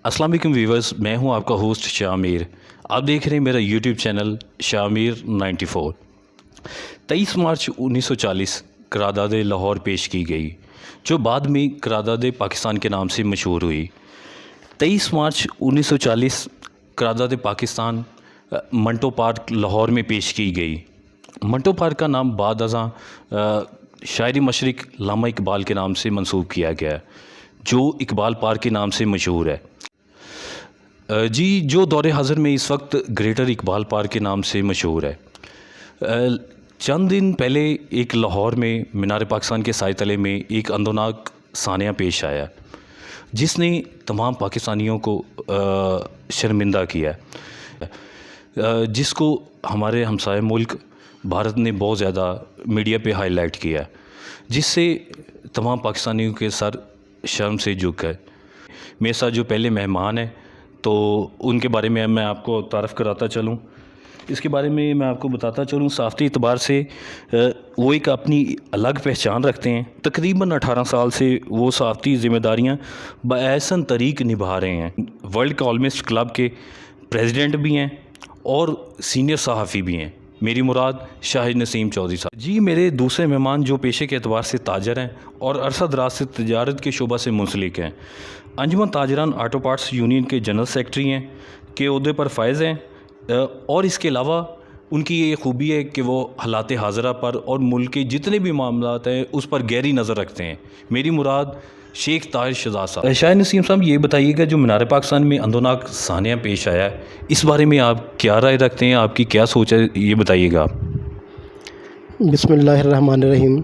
अस्सलाम वालेकुम व्यूवर्स, मैं हूं आपका होस्ट शामिर। आप देख रहे हैं मेरा यूट्यूब चैनल शामिर 94। 23 मार्च 1940 करारदाद लाहौर पेश की गई, जो बाद में करारदाद पाकिस्तान के नाम से मशहूर हुई। 23 मार्च 1940 करारदाद पाकिस्तान मंटो पार्क लाहौर में पेश की गई। मंटो पार्क का नाम बाद अज़ां शायरी मशरिक लामा इकबाल के नाम से मंसूब किया गया है, जो इकबाल पार्क के नाम से मशहूर है। जी, जो दौर हाज़िर में इस वक्त ग्रेटर इकबाल पार्क के नाम से मशहूर है। चंद दिन पहले एक लाहौर में मीनार पाकिस्तान के साए तले में एक अंदोनाक सानिया पेश आया, जिसने तमाम पाकिस्तानियों को शर्मिंदा किया, जिसको हमारे हमसाए मुल्क भारत ने बहुत ज़्यादा मीडिया पे हाईलाइट किया, जिससे तमाम पाकिस्तानियों के सर शर्म से झुक गए। मेरे साथ जो पहले मेहमान हैं, तो उनके बारे में मैं आपको तारफ़ कराता चलूँ। इसके बारे में मैं आपको बताता चलूँ, सहाफ़ती एतबार से वो एक अपनी अलग पहचान रखते हैं। तकरीबन 18 साल से वो सहाफ़ती ज़िम्मेदारियाँ बअहसन तरीक़ निभा रहे हैं। वर्ल्ड कॉलमिस्ट क्लब के प्रेसिडेंट भी हैं और सीनियर सहाफ़ी भी हैं। मेरी मुराद शाहिद नसीम चौधरी साहब। जी, मेरे दूसरे मेहमान जो पेशे के एतबार से ताजर हैं और अरसा दराज से तजारत के शोबा से मुंसलिक हैं। अंजुमन ताजरान ऑटो पार्ट्स यूनियन के जनरल सेक्रेटरी हैं के ओहदे पर फायज़ हैं, और इसके अलावा उनकी ये खूबी है कि वो हालात हाज़िरा पर और मुल्क के जितने भी मामलात हैं उस पर गहरी नज़र रखते हैं। मेरी मुराद शेख ताहिर शहजाद साहब। शाहिद नसीम साहब, ये बताइएगा, जो मीनार पाकिस्तान में अंदोनाक सानिया पेश आया है, इस बारे में आप क्या राय रखते हैं, आपकी क्या सोच है, ये बताइएगा आप। बिस्मिल्लाहिर्रहमानिर्रहीम।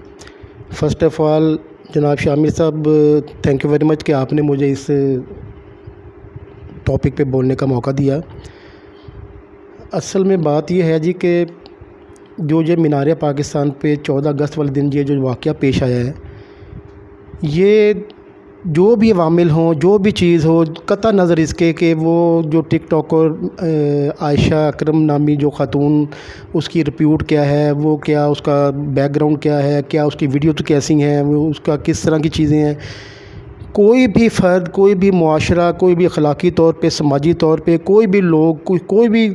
फ़र्स्ट ऑफ़ ऑल जनाब शामिर साहब, थैंक यू वेरी मच कि आपने मुझे इस टॉपिक पे बोलने का मौका दिया। असल में बात यह है जी कि जो ये मीनार पाकिस्तान पे 14 अगस्त वाले दिन ये जो वाक़या पेश आया है, ये जो भी अवामिल हों, जो भी चीज़ हो, कतई नज़र इसके कि वो जो टिकटॉकर आयशा अकरम नामी जो ख़ातून, उसकी रिप्यूट क्या है, वो क्या उसका बैकग्राउंड क्या है, क्या उसकी वीडियो तो कैसी हैं, वो उसका किस तरह की चीज़ें हैं। कोई भी फ़र्द, कोई भी मुआशरा, कोई भी अखलाकी तौर पे, समाजी तौर पे, कोई भी लोग, कोई भी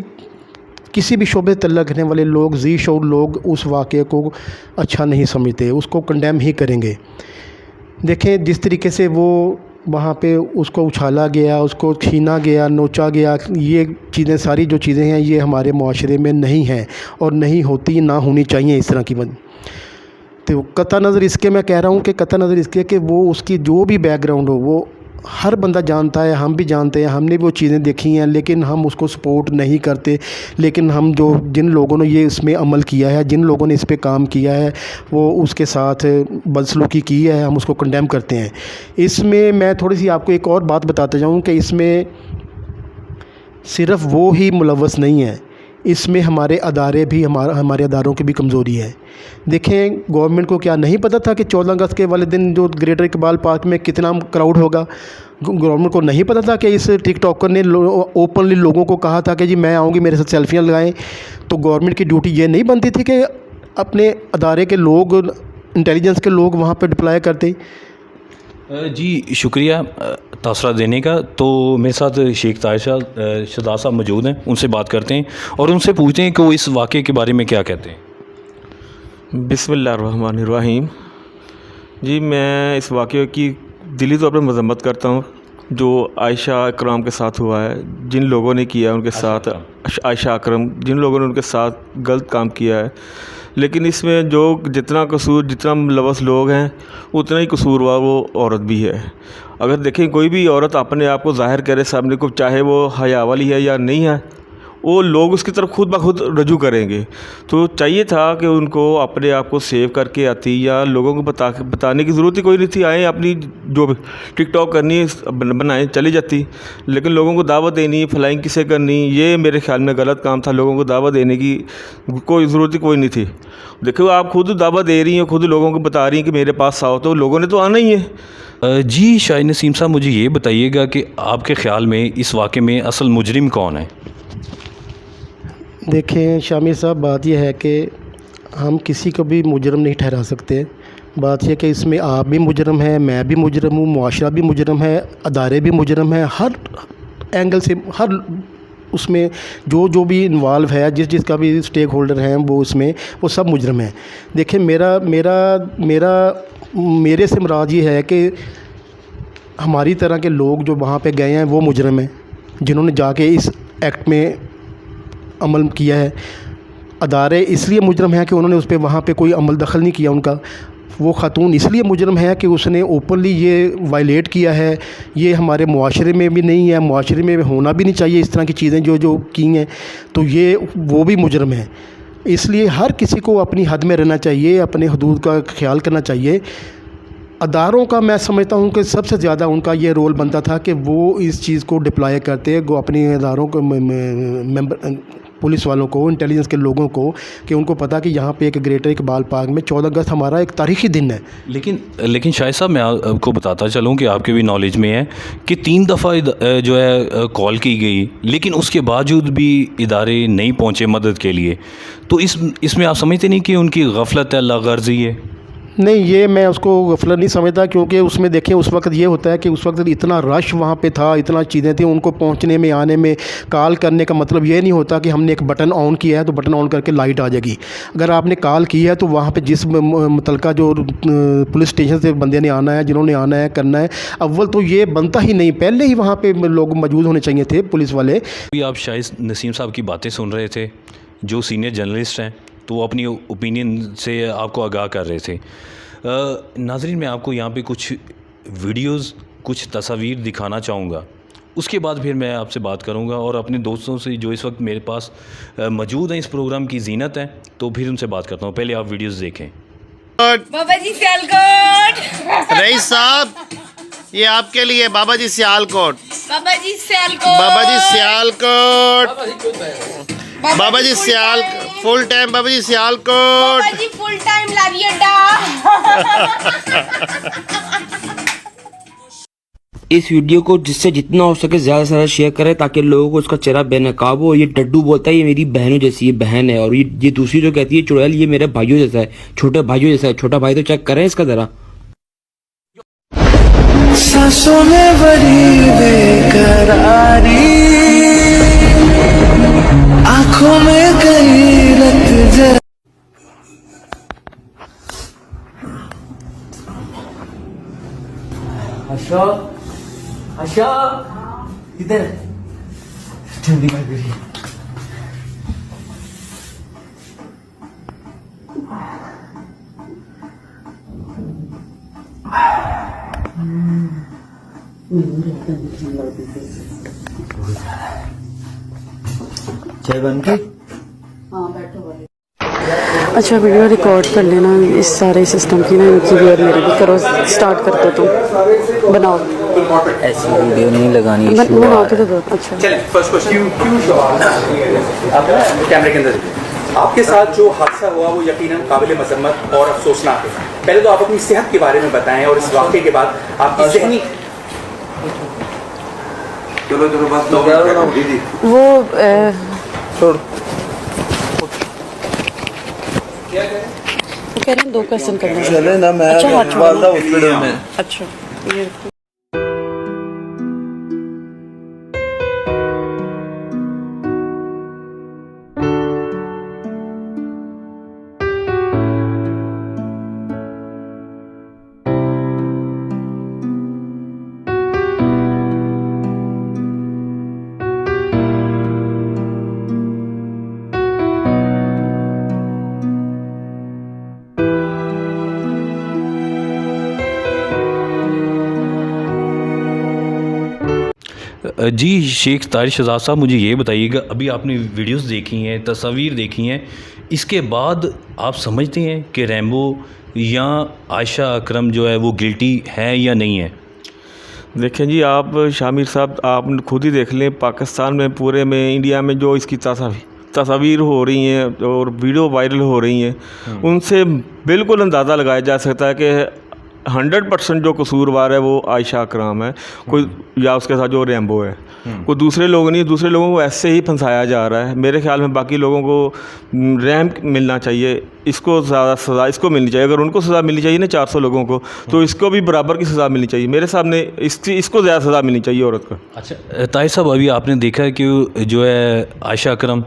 किसी भी शोबे तल्लक रखने वाले लोग, जी शऊर लोग उस वाक़े को अच्छा नहीं समझते, उसको कंडेम ही करेंगे। देखें, जिस तरीके से वो वहाँ पे उसको उछाला गया, उसको छीना गया, नोचा गया, ये चीज़ें, सारी जो चीज़ें हैं, ये हमारे मुआशरे में नहीं हैं और नहीं होती, ना होनी चाहिए इस तरह की बात। तो कतई नज़र इसके, मैं कह रहा हूँ कि कतई नज़र इसके कि वो उसकी जो भी बैकग्राउंड हो, वो हर बंदा जानता है, हम भी जानते हैं, हमने भी वो चीज़ें देखी हैं, लेकिन हम उसको सपोर्ट नहीं करते। लेकिन हम जिन लोगों ने ये इसमें अमल किया है, जिन लोगों ने इस पे काम किया है, वो उसके साथ बदसलूकी की है, हम उसको कंडेम करते हैं। इसमें मैं थोड़ी सी आपको एक और बात बताता जाऊँ कि इसमें सिर्फ़ वो ही मुलव्वस नहीं है, इसमें हमारे अदारे भी, हमारे अदारों की भी कमज़ोरी है। देखें, गवर्नमेंट को क्या नहीं पता था कि 14 अगस्त के वाले दिन जो ग्रेटर इकबाल पार्क में कितना क्राउड होगा? गवर्नमेंट को नहीं पता था कि इस टिकटॉकर ने ओपनली लोगों को कहा था कि जी मैं आऊँगी, मेरे साथ सेल्फियाँ लगाएं? तो गवर्नमेंट की ड्यूटी ये नहीं बनती थी कि अपने अदारे के लोग, इंटेलिजेंस के लोग वहाँ पर डिप्लॉय करते? जी, शुक्रिया तासरा देने का। तो मेरे साथ शेख ताहिर शहजाद साहब मौजूद हैं, उनसे बात करते हैं और उनसे पूछते हैं कि वो इस वाक़े के बारे में क्या कहते हैं। बिस्मिल्लाहिर्रहमानिर्रहीम। जी, मैं इस वाक़े की दिली तौर पर मज़म्मत करता हूँ जो आयशा अकरम के साथ हुआ है। जिन लोगों ने किया उनके साथ, आयशा अकरम, जिन लोगों ने उनके साथ गलत काम किया है, लेकिन इसमें जो जितना कसूर, जितना मुलव्वस लोग हैं, उतना ही कसूरवार वो औरत भी है। अगर देखें, कोई भी औरत अपने आप को ज़ाहिर करे सामने को, चाहे वो हया वाली है या नहीं है, वो लोग उसकी तरफ खुद ब खुद रजू करेंगे। तो चाहिए था कि उनको अपने आप को सेव करके आती, या लोगों को बताने की ज़रूरत ही कोई नहीं थी। आए अपनी जो टिकटॉक करनी है बनाएं, चली जाती। लेकिन लोगों को दावत देनी, फ्लाइंग किसे करनी, ये मेरे ख्याल में गलत काम था। लोगों को दावत देने की कोई ज़रूरत ही कोई नहीं थी। देखो, आप खुद दावत दे रही हैं, खुद लोगों को बता रही हैं कि मेरे पास आओ, तो लोगों ने तो आना ही है। जी, शाहिद नसीम साहब, मुझे ये बताइएगा कि आपके ख़्याल में इस वाक़े में असल मुजरिम कौन है? देखें शामिर साहब, बात यह है कि हम किसी को भी मुजरिम नहीं ठहरा सकते। बात यह कि इसमें आप भी मुजरम हैं, मैं भी मुजरम हूँ, मुआशरा भी मुजरम है, अदारे भी मुजरम हैं। हर एंगल से, हर उसमें जो भी इन्वॉल्व है, जिसका भी स्टेक होल्डर हैं वो उसमें, वो सब मुजरम हैं। देखिए मेरे से मुराद ये है कि हमारी तरह के लोग जो वहाँ पे गए हैं वो मुजरम हैं, जिन्होंने जाके इस एक्ट में अमल किया है। अदारे इसलिए मुजरम हैं कि उन्होंने उस पर वहाँ पे कोई अमल दखल नहीं किया उनका। वो खातून इसलिए मुजरम है कि उसने ओपनली ये वायलेट किया है। ये हमारे मुआशरे में भी नहीं है, मुआशरे में होना भी नहीं चाहिए इस तरह की चीज़ें जो की हैं, तो ये वो भी मुजरम है। इसलिए हर किसी को अपनी हद में रहना चाहिए, अपने हदूद का ख्याल करना चाहिए। अदारों का मैं समझता हूँ कि सबसे ज़्यादा उनका ये रोल बनता था कि वो इस चीज़ को डिप्लॉय करते, वो अपने अदारों को मेंबर, पुलिस वालों को, इंटेलिजेंस के लोगों को, कि उनको पता कि यहाँ पे एक ग्रेटर इकबाल पार्क में 14 अगस्त हमारा एक तारीख़ी दिन है। लेकिन शाहिद साहब, मैं आपको बताता चलूँ कि आपके भी नॉलेज में है कि 3 दफ़ा जो है कॉल की गई, लेकिन उसके बावजूद भी इदारे नहीं पहुँचे मदद के लिए। तो इसमें आप समझते नहीं कि उनकी गफलत है, लागर्जी है? नहीं, ये मैं उसको गफलत नहीं समझता, क्योंकि उसमें देखिए उस वक्त ये होता है कि उस वक्त इतना रश वहाँ पे था, इतना चीज़ें थी, उनको पहुँचने में, आने में। कॉल करने का मतलब ये नहीं होता कि हमने एक बटन ऑन किया है तो बटन ऑन करके लाइट आ जाएगी। अगर आपने कॉल की है तो वहाँ पे जिस मुतलका जो पुलिस स्टेशन से बंदे ने आना है, जिन्होंने आना है, करना है, अव्वल तो ये बनता ही नहीं, पहले ही वहाँ पर लोग मौजूद होने चाहिए थे, पुलिस वाले। अभी आप शाहिद नसीम साहब की बातें सुन रहे थे, जो सीनियर जर्नलिस्ट हैं, तो वो अपनी ओपिनियन से आपको आगाह कर रहे थे। नाज़रीन, मैं आपको यहाँ पे कुछ वीडियोस, कुछ तस्वीर दिखाना चाहूँगा, उसके बाद फिर मैं आपसे बात करूँगा और अपने दोस्तों से जो इस वक्त मेरे पास मौजूद हैं, इस प्रोग्राम की ज़ीनत है, तो फिर उनसे बात करता हूँ। पहले आप वीडियोस देखें। बाबा जी सियालकोट। रईस साहब, ये आपके लिए बाबा जी सियालकोट। बाबा जी सियालकोट। बाबा जी सियालकोट। बाबा जी सियाल फुल टाइम बाबा जी सियालकोट। बाबा जी फुल टाइम लारी अड्डा। इस वीडियो को जिससे जितना हो सके ज्यादा से ज्यादा शेयर करें, ताकि लोगों को उसका चेहरा बेनकाब हो। ये डड्डू बोलता है ये मेरी बहनों जैसी, ये बहन है, और ये दूसरी जो कहती है चुड़ैल, ये मेरे भाइयों जैसा है, छोटे भाइयों जैसा है। छोटा भाई तो चेक करें इसका जरा। सांसों में बड़ी बेकरारी, आंखों में गैरत जरा। आशा, आशा, इधर जल्दी कर करिए। चाय बन के? अच्छा, वीडियो रिकॉर्ड कर लेना इस सारे सिस्टम की ना, इनकी भी और मेरी भी। करो, स्टार्ट कर दो, तुम बनाओ। ऐसी वीडियो नहीं लगानी, बनाओ तो दो। अच्छा, चलें, फर्स्ट क्वेश्चन। आप कैमरे के अंदर, आपके साथ जो हादसा हुआ वो यकीनन काबिल मजम्मत और अफसोसनाक है। पहले तो आप अपनी सेहत के बारे में बताएं और इस वाक़े के बाद आपकी ज़हनी। चलो बस वो कह रहे हैं 2 क्वेश्चन करना चले ना, मैं अच्छा, हॉस्पिटल में। अच्छा, ये जी शेख तारिर शहजाद साहब, मुझे ये बताइएगा, अभी आपने वीडियोस देखी हैं, तस्वीर देखी हैं, इसके बाद आप समझते हैं कि रैम्बो या आयशा अकरम जो है वो गिल्टी है या नहीं है? देखें जी, आप शामिर साहब, आप खुद ही देख लें, पाकिस्तान में, पूरे में, इंडिया में जो इसकी तस्वीर हो रही हैं और वीडियो वायरल हो रही हैं, उनसे बिल्कुल अंदाज़ा लगाया जा सकता है कि 100% जो कसूरवार है वो आयशा अकरम है, कोई या उसके साथ जो रैम्बो है। कोई दूसरे लोग नहीं, दूसरे लोगों को ऐसे ही फंसाया जा रहा है। मेरे ख्याल में बाकी लोगों को रैंक मिलना चाहिए, इसको ज़्यादा सज़ा इसको मिलनी चाहिए। अगर उनको सज़ा मिलनी चाहिए ना 400 लोगों को, तो इसको भी बराबर की सज़ा मिलनी चाहिए। मेरे सामने इसको ज़्यादा सज़ा मिलनी चाहिए औरत को। अच्छा ताहिर साहब, अभी आपने देखा है कि जो है आयशा अकरम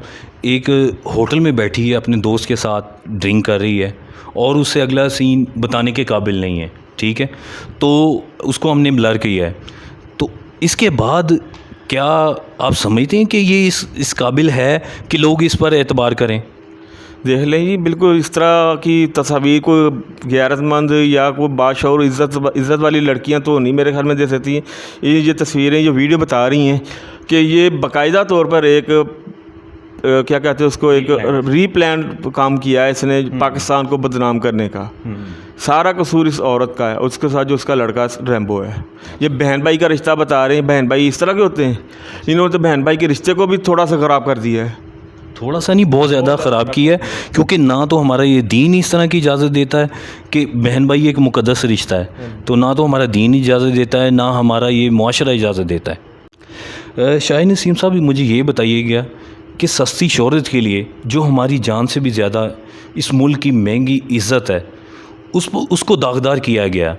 एक होटल में बैठी है, अपने दोस्त के साथ ड्रिंक कर रही है और उससे अगला सीन बताने के काबिल नहीं है, ठीक है, तो उसको हमने ब्लर किया है। तो इसके बाद क्या आप समझते हैं कि ये इस काबिल है कि लोग इस पर एतबार करें? देख लें जी, बिल्कुल इस तरह की तस्वीर को गैरतमंद या कोई बाशऊर इज़्ज़त वाली लड़कियां तो नहीं मेरे ख्याल में दे सकती हैं। ये तस्वीरें, जो वीडियो बता रही हैं कि ये बाकायदा तौर पर एक क्या कहते हैं उसको, एक रीप्लान काम किया है इसने पाकिस्तान को बदनाम करने का। सारा कसूर इस औरत का है, उसके साथ जो उसका लड़का रैम्बो है। ये बहन भाई का रिश्ता बता रहे हैं, बहन भाई इस तरह के होते हैं। इन्होंने तो बहन भाई के रिश्ते को भी थोड़ा सा ख़राब कर दिया है। थोड़ा सा नहीं, बहुत ज़्यादा ख़राब की है, क्योंकि ना तो हमारा ये दीन इस तरह की इजाज़त देता है कि बहन भाई एक मुक़द्दस रिश्ता है, तो ना तो हमारा दीन इजाज़त देता है, ना हमारा ये मुआशरा इजाज़त देता है। शाहिद नसीम साहब, मुझे ये बताइएगा कि सस्ती शोहरत के लिए जो हमारी जान से भी ज़्यादा इस मुल्क की महंगी इज़्ज़त है उसको दागदार किया गया,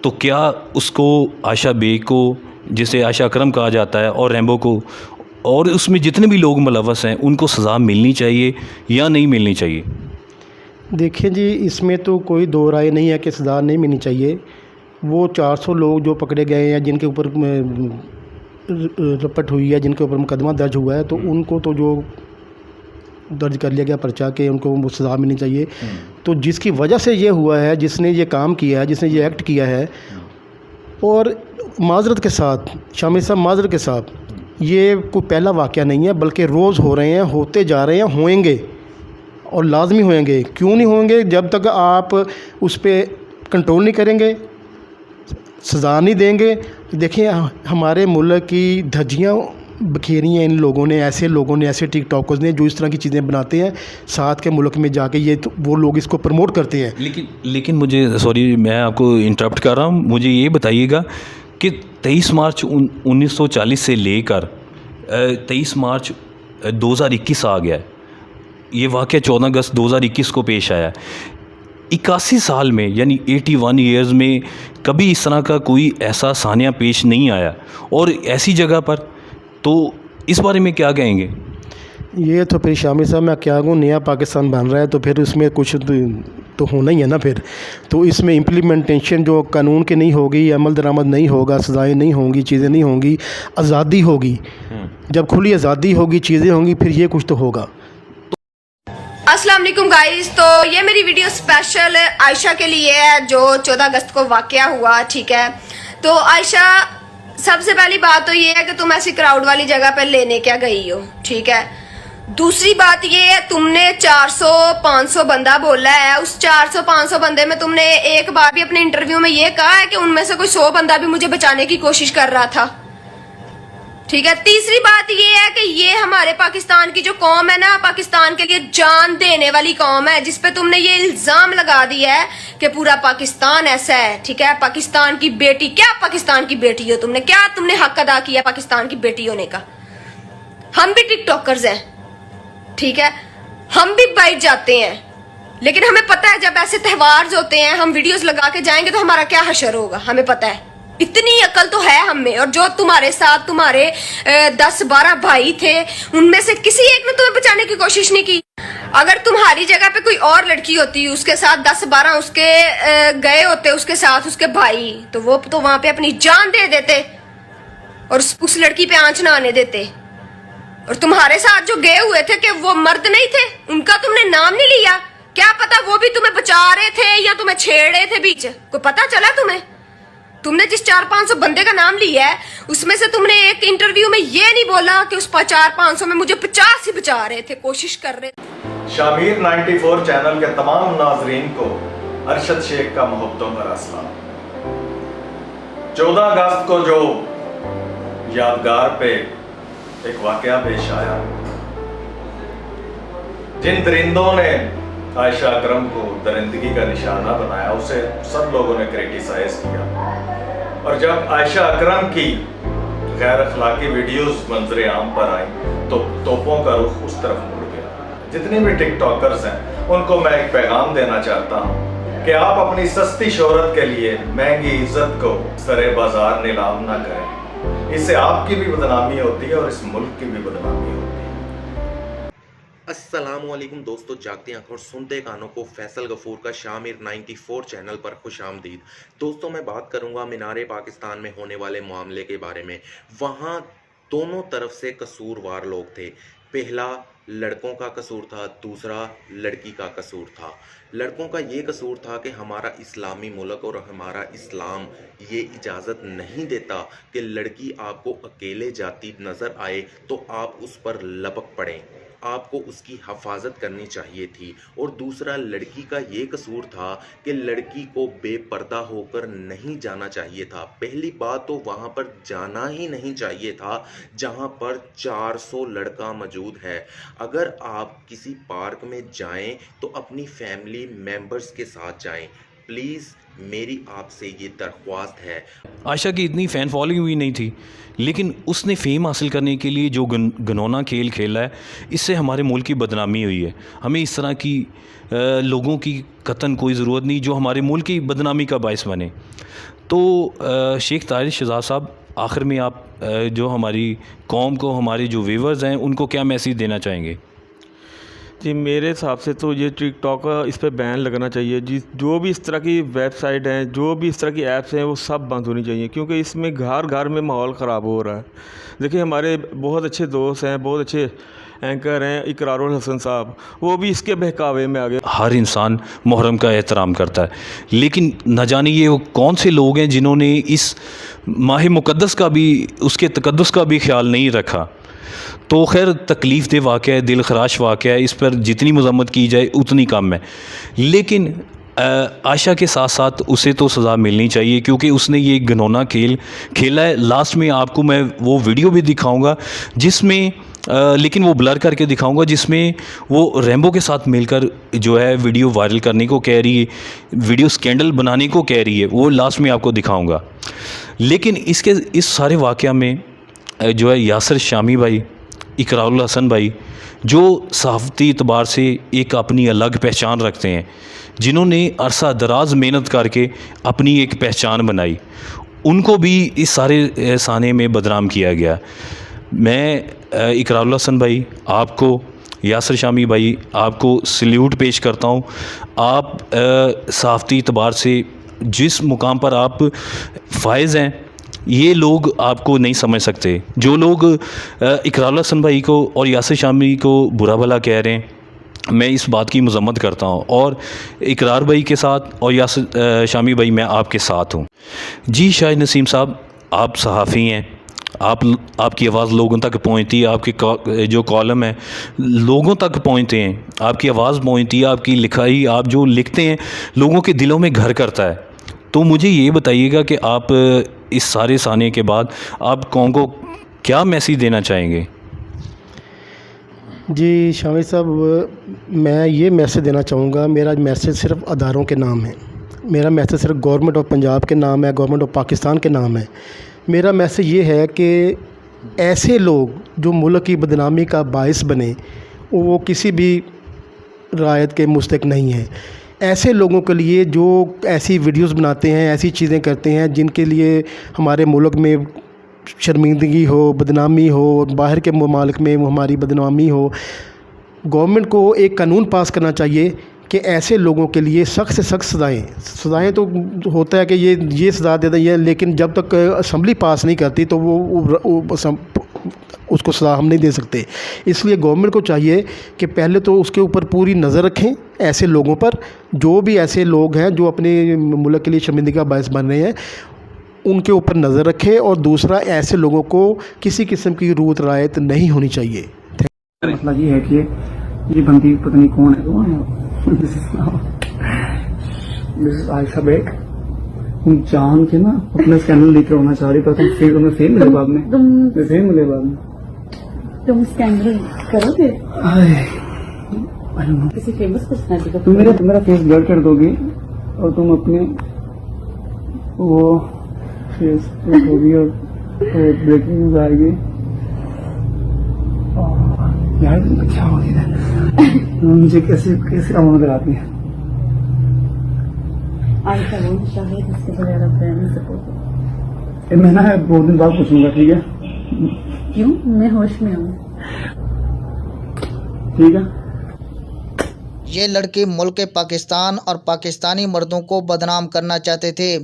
तो क्या उसको आयशा बेग को, जिसे आयशा अकरम कहा जाता है, और रैम्बो को, और उसमें जितने भी लोग मुलव्वस हैं, उनको सज़ा मिलनी चाहिए या नहीं मिलनी चाहिए? देखिए जी, इसमें तो कोई दो राय नहीं है कि सज़ा नहीं मिलनी चाहिए। वो 400 लोग जो पकड़े गए हैं, जिनके ऊपर रपट हुई है, जिनके ऊपर मुकदमा दर्ज हुआ है, तो उनको तो जो दर्ज कर लिया गया पर्चा के उनको वो सज़ा मिलनी चाहिए। तो जिसकी वजह से ये हुआ है, जिसने ये काम किया है, जिसने ये एक्ट किया है, और माजरत के साथ, शामिल साहब माजरत के साथ, ये कोई पहला वाक़या नहीं है, बल्कि रोज़ हो रहे हैं, होते जा रहे हैं, होएंगे और लाजमी होएंगे। क्यों नहीं होंगे? जब तक आप उस पर कंट्रोल नहीं करेंगे, सज़ा नहीं देंगे। देखिए, हमारे मुल्क की धज्जियाँ बखेरी हैं इन लोगों ने, ऐसे लोगों ने, ऐसे टिकटॉकर्स ने जो इस तरह की चीज़ें बनाते हैं, साथ के मुल्क में जाके ये तो वो लोग इसको प्रमोट करते हैं। लेकिन मुझे, सॉरी मैं आपको इंटरप्ट कर रहा हूँ, मुझे ये बताइएगा कि 23 मार्च 1940 से लेकर 23 मार्च 2021 आ गया है। ये वाक़या 14 अगस्त 2021 को पेश आया। 81 साल में, यानी 81 ईयर्स में कभी इस तरह का कोई ऐसा सानिया पेश नहीं आया, और ऐसी जगह पर। तो इस बारे में क्या कहेंगे? ये तो फिर शामिल साहब, मैं क्या कहूँ, नया पाकिस्तान बन रहा है, तो फिर उसमें कुछ तो होना ही है ना। फिर तो इसमें इम्प्लीमेंटेशन जो कानून की नहीं होगी, अमल दरामद नहीं होगा, सज़ाएँ नहीं होंगी, चीज़ें नहीं होंगी, आज़ादी होगी। जब खुली आज़ादी होगी, चीज़ें होंगी, फिर ये कुछ तो होगा। अस्सलाम वालेकुम गाइस, तो ये मेरी वीडियो स्पेशल आयशा के लिए है, जो 14 अगस्त को वाकया हुआ, ठीक है। तो आयशा, सबसे पहली बात तो ये है कि तुम ऐसी क्राउड वाली जगह पर लेने क्या गई हो, ठीक है। दूसरी बात ये है, तुमने 400-500 बंदा बोला है, उस 400-500 बंदे में तुमने एक बार भी अपने इंटरव्यू में ये कहा है कि उनमें से कोई 100 बंदा भी मुझे बचाने की कोशिश कर रहा था, ठीक है। तीसरी बात ये है कि ये हमारे पाकिस्तान की जो कौम है ना, पाकिस्तान के लिए जान देने वाली कौम है, जिसपे तुमने ये इल्जाम लगा दिया है कि पूरा पाकिस्तान ऐसा है, ठीक है। पाकिस्तान की बेटी, क्या पाकिस्तान की बेटी हो तुमने? क्या तुमने हक अदा किया पाकिस्तान की बेटी होने का? हम भी टिकटॉकर्स हैं, ठीक है, हम भी बैठ जाते हैं, लेकिन हमें पता है जब ऐसे त्योहार होते हैं, हम वीडियोस लगा के जाएंगे तो हमारा क्या हशर होगा, हमें पता है। इतनी अकल तो है हम में। और जो तुम्हारे साथ तुम्हारे 10-12 भाई थे, उनमें से किसी एक ने तुम्हें बचाने की कोशिश नहीं की। अगर तुम्हारी जगह पे कोई और लड़की होती, उसके साथ 10-12 उसके गए होते, उसके साथ उसके भाई, तो वो तो वहां पे अपनी जान दे देते और उस लड़की पे आंच ना आने देते। और तुम्हारे साथ जो गए हुए थे, कि वो मर्द नहीं थे, उनका तुमने नाम नहीं लिया। क्या पता वो भी तुम्हें बचा रहे थे या तुम्हें छेड़ रहे थे बीच, कोई पता चला तुम्हें? तुमने जिस 400-500 बंदे का नाम लिया है, उसमें से तुमने एक इंटरव्यू में ये नहीं बोला कि उस 400-500 में मुझे 50 ही बचा रहे थे, कोशिश कर रहे थे। शामीर 94 चैनल के तमाम नाजरीन को अरशद शेख का मोहब्बतों भरा सलाम। 14 अगस्त को जो यादगार पे एक वाकया पेश आया, जिन दरिंदों ने आयशा अकरम को दरिंदगी का निशाना बनाया, उसे सब लोगों ने क्रिटिसाइज किया। और जब आयशा अकरम की गैर अखलाकी वीडियोस मंजरे आम पर आई तो तोपों का रुख उस तरफ मुड़ गया। जितने भी टिकटॉकर्स हैं उनको मैं एक पैगाम देना चाहता हूँ कि आप अपनी सस्ती शोहरत के लिए महंगी इज्जत को सरे बाजार नीलाम ना करें। इससे आपकी भी बदनामी होती है और इस मुल्क की भी बदनामी होती है। अस्सलामुअलैकुम दोस्तों, जागती आंखों और सुनते कानों को फैसल गफूर का शामिर 94 चैनल पर खुशामदीद। दोस्तों, मैं बात करूंगा मीनारे पाकिस्तान में होने वाले मामले के बारे में। वहां दोनों तरफ से कसूरवार लोग थे। पहला लड़कों का कसूर था, दूसरा लड़की का कसूर था। लड़कों का ये कसूर था कि हमारा इस्लामी मुल्क और हमारा इस्लाम ये इजाज़त नहीं देता कि लड़की आपको अकेले जाती नज़र आए तो आप उस पर लपक पड़ें, आपको उसकी हिफाजत करनी चाहिए थी। और दूसरा लड़की का ये कसूर था कि लड़की को बेपर्दा होकर नहीं जाना चाहिए था। पहली बात तो वहाँ पर जाना ही नहीं चाहिए था जहाँ पर 400 लड़का मौजूद है। अगर आप किसी पार्क में जाएं तो अपनी फैमिली मेंबर्स के साथ जाएं। प्लीज़ मेरी आपसे ये दरख्वास्त है। आयशा की इतनी फ़ैन फॉलोइंग हुई नहीं थी, लेकिन उसने फ़ेम हासिल करने के लिए जो घिनौना खेल खेला है, इससे हमारे मुल्क की बदनामी हुई है। हमें इस तरह की लोगों की कतन कोई ज़रूरत नहीं जो हमारे मुल्क की बदनामी का बायस बने। तो शेख ताहिर शहजाद साहब, आखिर में आप जो हमारी कौम को, हमारे जो व्यूवर्स हैं, उनको क्या मैसेज देना चाहेंगे? जी, मेरे हिसाब से तो ये टिकटॉक इस पर बैन लगना चाहिए। जो भी इस तरह की वेबसाइट हैं, जो भी इस तरह की ऐप्स हैं, वो सब बंद होनी चाहिए, क्योंकि इसमें घर घर में माहौल ख़राब हो रहा है। देखिए, हमारे बहुत अच्छे दोस्त हैं, बहुत अच्छे एंकर हैं, इकरारुल हसन साहब, वो भी इसके बहकावे में आ गए। हर इंसान मुहर्रम का एहतराम करता है, लेकिन न जाने ये कौन से लोग हैं जिन्होंने इस माह मुक़द्दस का भी, उसके तक़द्दुस का भी ख्याल नहीं रखा। तो खैर, तकलीफ़ दे वाक़या है, दिल खराश वाक़या है, इस पर जितनी मज़म्मत की जाए उतनी कम है। लेकिन आयशा के साथ साथ उसे तो सज़ा मिलनी चाहिए, क्योंकि उसने ये घिनौना खेल खेला है। लास्ट में आपको मैं वो वीडियो भी दिखाऊंगा जिसमें लेकिन वो ब्लर करके दिखाऊंगा, जिसमें वो रैम्बो के साथ मिलकर जो है वीडियो वायरल करने को कह रही है, वीडियो स्कैंडल बनाने को कह रही है। वो लास्ट में आपको दिखाऊंगा। लेकिन इस सारे वाक़या में जो है यासिर शामी भाई, इकरारुल हसन भाई, जो सहाफ़ती एतबार से एक अपनी अलग पहचान रखते हैं, जिन्होंने अरसा दराज मेहनत करके अपनी एक पहचान बनाई, उनको भी इस सारे साने में बदनाम किया गया। मैं इकरारुल हसन भाई आपको, यासिर शामी भाई आपको सल्यूट पेश करता हूँ। आप सहाफ़ती एतबार से जिस मुकाम पर आप फायज़ हैं, ये लोग आपको नहीं समझ सकते। जो लोग इकरारुल हसन भाई को और यासिर शामी को बुरा भला कह रहे हैं, मैं इस बात की मज़म्मत करता हूँ, और इकरार भाई के साथ और यासिर शामी भाई मैं आपके साथ हूँ। जी शाहिद नसीम साहब, आप सहाफ़ी हैं, आपकी आवाज़ लोगों तक पहुँचती है, आपके जो कॉलम है लोगों तक पहुँचते हैं, आपकी आवाज़ पहुँचती है, आपकी लिखाई, आप जो लिखते हैं लोगों के दिलों में घर करता है। तो मुझे ये बताइएगा कि आप इस सारे साने के बाद आप कौन को क्या मैसेज देना चाहेंगे? जी शामिर साहब, मैं ये मैसेज देना चाहूँगा। मेरा मैसेज सिर्फ अदारों के नाम है, मेरा मैसेज सिर्फ गवर्नमेंट ऑफ पंजाब के नाम है, गवर्नमेंट ऑफ पाकिस्तान के नाम है। मेरा मैसेज ये है कि ऐसे लोग जो मुल्क की बदनामी का बायस बने, वो किसी भी रायत के मुस्तहिक नहीं है। ऐसे लोगों के लिए जो ऐसी वीडियोस बनाते हैं, ऐसी चीज़ें करते हैं जिनके लिए हमारे मुल्क में शर्मिंदगी हो, बदनामी हो, बाहर के ममालिक में हमारी बदनामी हो, गवर्नमेंट को एक कानून पास करना चाहिए कि ऐसे लोगों के लिए सख्त से सख्त सज़ाएँ तो होता है कि ये सज़ा दे दी है, लेकिन जब तक असम्बली पास नहीं करती तो वो उसको सज़ा हम नहीं दे सकते। इसलिए गवर्नमेंट को चाहिए कि पहले तो उसके ऊपर पूरी नज़र रखें, ऐसे लोगों पर, जो भी ऐसे लोग हैं जो अपने मुल्क के लिए शर्मिंदगी का बायस बन रहे हैं, उनके ऊपर नज़र रखें। और दूसरा, ऐसे लोगों को किसी किस्म की रूत रायत नहीं होनी चाहिए। मसला ये है कि ये बंदी पता नहीं कौन है, दिस आयशा बेग, तुम जान के ना अपना स्कैंडल लेकर होना चाह रही, पर तुम्हें फेम मिले बाद में, फेम मिले बाद में तुम स्कैंडल करोगे? किसी फेमस पर्सनालिटी का? तुम मेरा फेस ब्लर कर दोगी और तुम अपने वो फेस होगी और तो ब्रेकिंग न्यूज आएगी। यार क्या हो गया मुझे, कैसे कैसे काम नजर आती है। मैं ना 2 दिन बाद पूछूंगा, ठीक है? क्यों? मैं होश में हूँ। ठीक है। ये लड़की मुल्क पाकिस्तान और पाकिस्तानी मर्दों को बदनाम करना चाहते थे।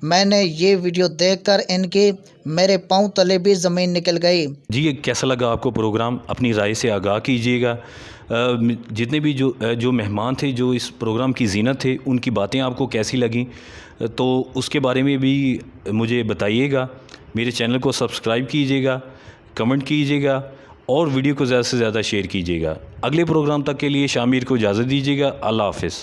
मैंने ये वीडियो देखकर इनकी मेरे पांव तले भी ज़मीन निकल गई। जी, कैसा लगा आपको प्रोग्राम? अपनी राय से आगाह कीजिएगा। जितने भी जो मेहमान थे, जो इस प्रोग्राम की जीनत थे, उनकी बातें आपको कैसी लगी, तो उसके बारे में भी मुझे बताइएगा। मेरे चैनल को सब्सक्राइब कीजिएगा, कमेंट कीजिएगा और वीडियो को ज़्यादा से ज़्यादा शेयर कीजिएगा। अगले प्रोग्राम तक के लिए शामिर को इजाज़त दीजिएगा। अल्लाह हाफ़िज़।